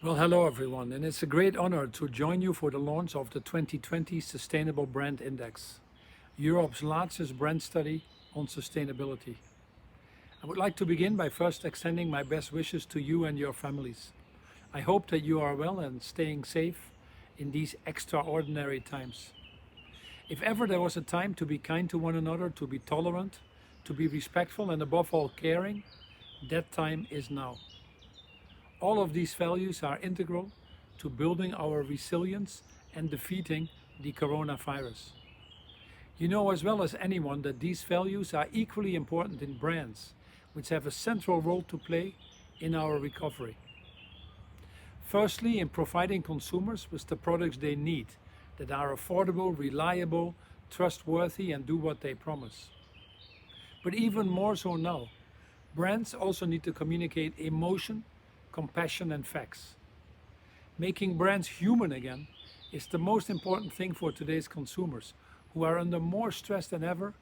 Well, hello everyone, and it's a great honor to join you for the launch of the 2020 Sustainable Brand Index, Europe's largest brand study on sustainability. I would like to begin by first extending my best wishes to you and your families. I hope that you are well and staying safe in these extraordinary times. If ever there was a time to be kind to one another, to be tolerant, to be respectful, and above all caring, that time is now. All of these values are integral to building our resilience and defeating the coronavirus. You know as well as anyone that these values are equally important in brands, which have a central role to play in our recovery. Firstly, in providing consumers with the products they need that are affordable, reliable, trustworthy, and do what they promise. But even more so now, brands also need to communicate emotion, compassion, and facts. Making brands human again is the most important thing for today's consumers, who are under more stress than ever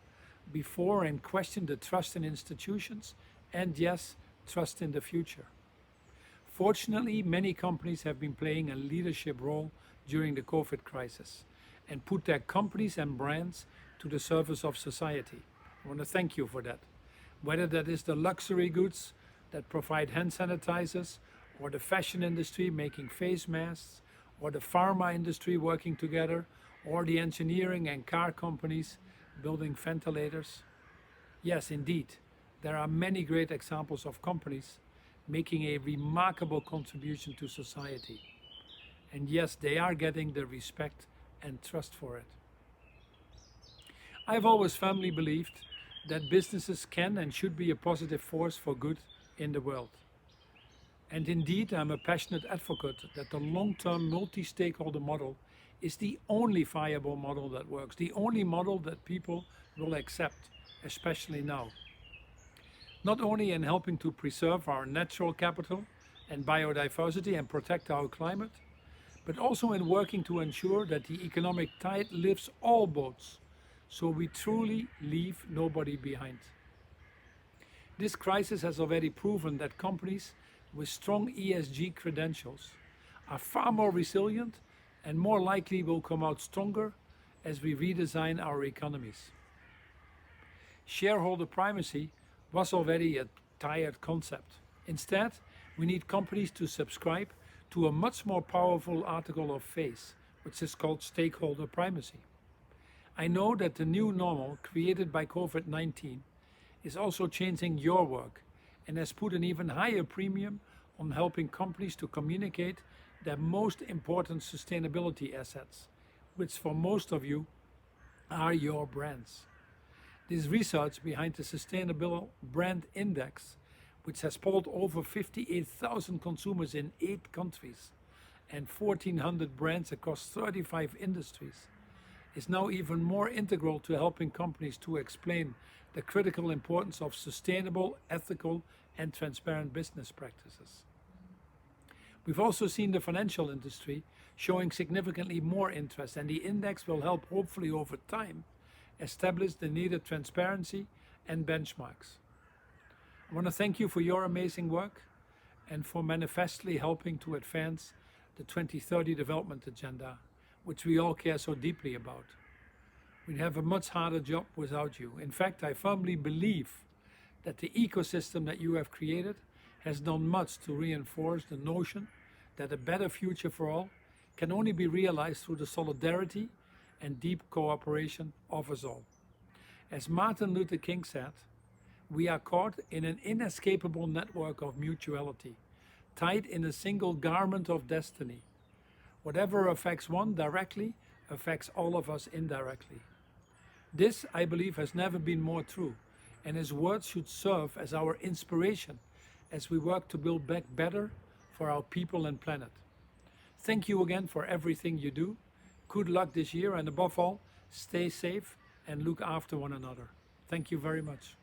before and question the trust in institutions and, yes, trust in the future. Fortunately, many companies have been playing a leadership role during the COVID crisis and put their companies and brands to the service of society. I want to thank you for that. Whether that is the luxury goods that provide hand sanitizers, or the fashion industry making face masks, or the pharma industry working together, or the engineering and car companies building ventilators. Yes, indeed, there are many great examples of companies making a remarkable contribution to society. And yes, they are getting the respect and trust for it. I've always firmly believed that businesses can and should be a positive force for good in the world. And indeed, I'm a passionate advocate that the long-term multi-stakeholder model is the only viable model that works, the only model that people will accept, especially now. Not only in helping to preserve our natural capital and biodiversity and protect our climate, but also in working to ensure that the economic tide lifts all boats, so we truly leave nobody behind. This crisis has already proven that companies with strong ESG credentials are far more resilient and more likely will come out stronger as we redesign our economies. Shareholder primacy was already a tired concept. Instead, we need companies to subscribe to a much more powerful article of faith, which is called stakeholder primacy. I know that the new normal created by COVID-19 is also changing your work and has put an even higher premium on helping companies to communicate their most important sustainability assets, which for most of you are your brands. This research behind the Sustainable Brand Index, which has polled over 58,000 consumers in 8 countries and 1,400 brands across 35 industries, is now even more integral to helping companies to explain the critical importance of sustainable, ethical, and transparent business practices. We've also seen the financial industry showing significantly more interest, and the index will help, hopefully over time, establish the needed transparency and benchmarks. I want to thank you for your amazing work and for manifestly helping to advance the 2030 development agenda, which we all care so deeply about. We'd have a much harder job without you. In fact, I firmly believe that the ecosystem that you have created has done much to reinforce the notion that a better future for all can only be realized through the solidarity and deep cooperation of us all. As Martin Luther King said, we are caught in an inescapable network of mutuality, tied in a single garment of destiny. Whatever affects one directly affects all of us indirectly. This, I believe, has never been more true, and his words should serve as our inspiration as we work to build back better for our people and planet. Thank you again for everything you do. Good luck this year, and above all, stay safe and look after one another. Thank you very much.